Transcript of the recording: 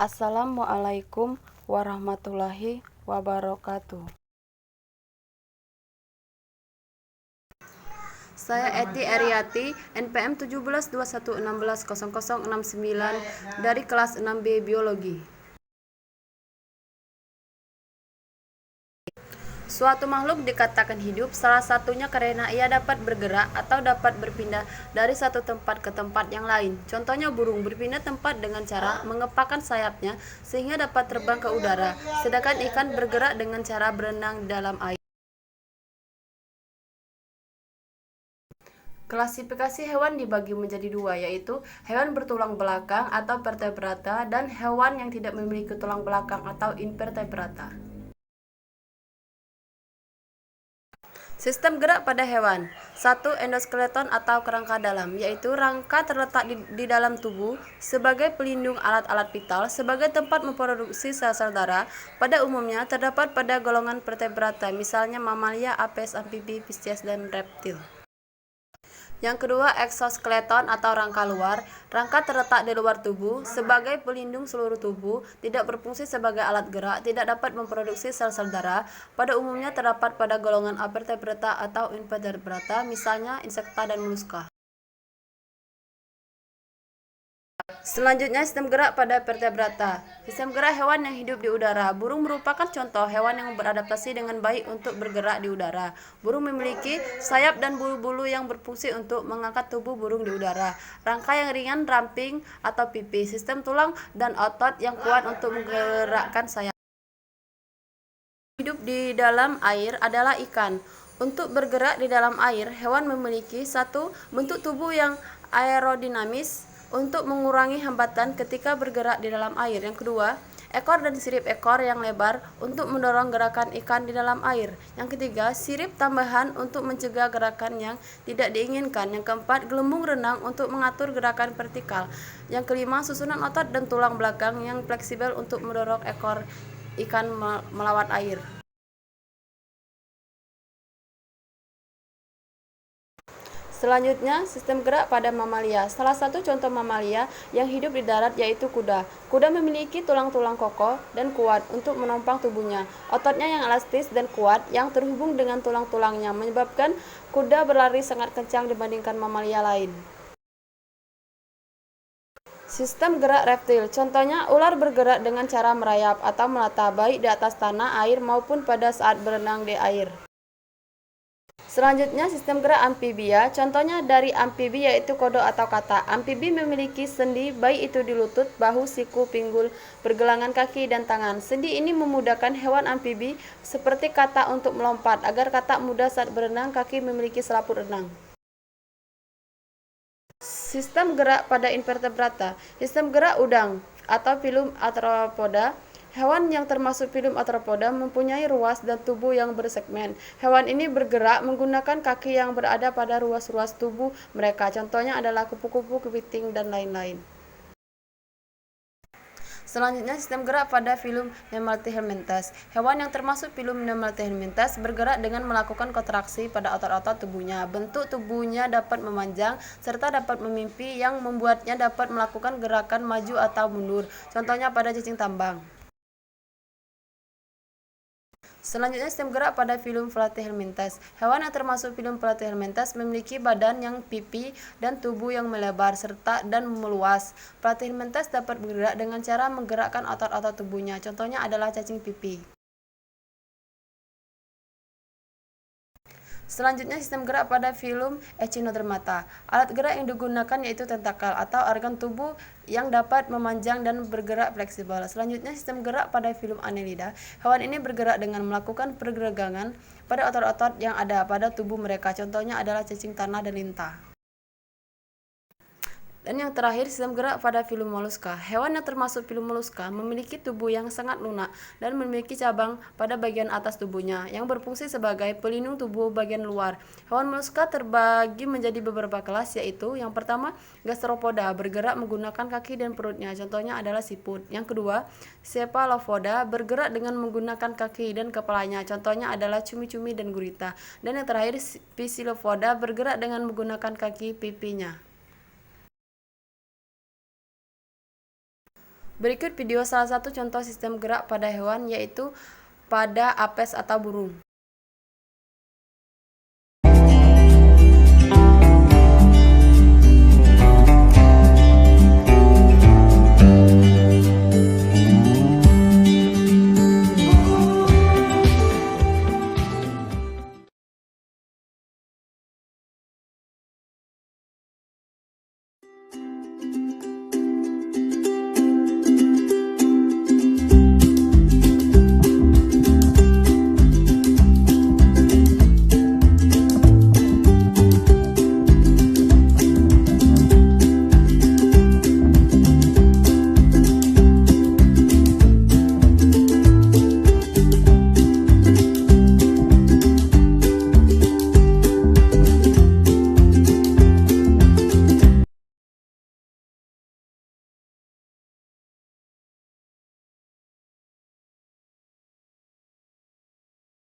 Assalamualaikum warahmatullahi wabarakatuh. Saya Eti Ariati, NPM 1721160069 dari kelas 6B Biologi. Suatu makhluk dikatakan hidup salah satunya karena ia dapat bergerak atau dapat berpindah dari satu tempat ke tempat yang lain. Contohnya burung berpindah tempat dengan cara mengepakkan sayapnya sehingga dapat terbang ke udara, sedangkan ikan bergerak dengan cara berenang di dalam air. Klasifikasi hewan dibagi menjadi dua, yaitu hewan bertulang belakang atau vertebrata dan hewan yang tidak memiliki tulang belakang atau invertebrata. Sistem gerak pada hewan. 1. Endoskeleton atau kerangka dalam, yaitu rangka terletak di dalam tubuh sebagai pelindung alat-alat vital sebagai tempat memproduksi sel-sel darah. Pada umumnya terdapat pada golongan vertebrata, misalnya mamalia, apes, amfibi, Pisces, dan reptil. Yang kedua, eksoskeleton atau rangka luar. Rangka terletak di luar tubuh sebagai pelindung seluruh tubuh, tidak berfungsi sebagai alat gerak, tidak dapat memproduksi sel-sel darah. Pada umumnya terdapat pada golongan avertebrata atau invertebrata, misalnya insekta dan moluska. Selanjutnya, sistem gerak pada vertebrata. Sistem gerak hewan yang hidup di udara. Burung merupakan contoh hewan yang beradaptasi dengan baik untuk bergerak di udara. Burung memiliki sayap dan bulu-bulu yang berfungsi untuk mengangkat tubuh burung di udara. Rangka yang ringan, ramping atau pipi. Sistem tulang dan otot yang kuat untuk menggerakkan sayap. Hidup di dalam air adalah ikan. Untuk bergerak di dalam air, hewan memiliki satu bentuk tubuh yang aerodinamis untuk mengurangi hambatan ketika bergerak di dalam air. Yang kedua, ekor dan sirip ekor yang lebar untuk mendorong gerakan ikan di dalam air. Yang ketiga, sirip tambahan untuk mencegah gerakan yang tidak diinginkan. Yang keempat, gelembung renang untuk mengatur gerakan vertikal. Yang kelima, susunan otot dan tulang belakang yang fleksibel untuk mendorong ekor ikan melawan air. Selanjutnya, sistem gerak pada mamalia. Salah satu contoh mamalia yang hidup di darat yaitu kuda. Kuda memiliki tulang-tulang kokoh dan kuat untuk menopang tubuhnya. Ototnya yang elastis dan kuat yang terhubung dengan tulang-tulangnya menyebabkan kuda berlari sangat kencang dibandingkan mamalia lain. Sistem gerak reptil. Contohnya, ular bergerak dengan cara merayap atau melata baik di atas tanah, air maupun pada saat berenang di air. Selanjutnya, sistem gerak amfibia. Contohnya dari amfibi yaitu kodok atau katak. Amfibi memiliki sendi, baik itu di lutut, bahu, siku, pinggul, pergelangan kaki, dan tangan. Sendi ini memudahkan hewan amfibi seperti katak untuk melompat. Agar katak mudah saat berenang, kaki memiliki selaput renang. Sistem gerak pada invertebrata. Sistem gerak udang atau filum arthropoda. Hewan yang termasuk filum arthropoda mempunyai ruas dan tubuh yang bersegmen. Hewan ini bergerak menggunakan kaki yang berada pada ruas-ruas tubuh mereka. Contohnya adalah kupu-kupu, kepiting, dan lain-lain. Selanjutnya, sistem gerak pada filum Nematodhelminthes. Hewan yang termasuk filum Nematodhelminthes bergerak dengan melakukan kontraksi pada otot-otot tubuhnya. Bentuk tubuhnya dapat memanjang serta dapat memimpi yang membuatnya dapat melakukan gerakan maju atau mundur. Contohnya pada cacing tambang. Selanjutnya, sistem gerak pada filum Platyhelminthes. Hewan yang termasuk filum Platyhelminthes memiliki badan yang pipi dan tubuh yang melebar serta dan meluas. Platyhelminthes dapat bergerak dengan cara menggerakkan otot-otot tubuhnya. Contohnya adalah cacing pipi. Selanjutnya, sistem gerak pada filum Echinodermata. Alat gerak yang digunakan yaitu tentakel atau organ tubuh yang dapat memanjang dan bergerak fleksibel. Selanjutnya, sistem gerak pada filum Annelida. Hewan ini bergerak dengan melakukan pergerakan pada otot-otot yang ada pada tubuh mereka. Contohnya adalah cacing tanah dan lintah. Dan yang terakhir, sistem gerak pada filum Mollusca. Hewan yang termasuk filum Mollusca memiliki tubuh yang sangat lunak dan memiliki cabang pada bagian atas tubuhnya yang berfungsi sebagai pelindung tubuh bagian luar. Hewan Mollusca terbagi menjadi beberapa kelas, yaitu yang pertama, Gastropoda, bergerak menggunakan kaki dan perutnya. Contohnya adalah siput. Yang kedua, Cephalopoda, bergerak dengan menggunakan kaki dan kepalanya. Contohnya adalah cumi-cumi dan gurita. Dan yang terakhir, Physilopoda, bergerak dengan menggunakan kaki pipinya. Berikut video salah satu contoh sistem gerak pada hewan, yaitu pada apes atau burung.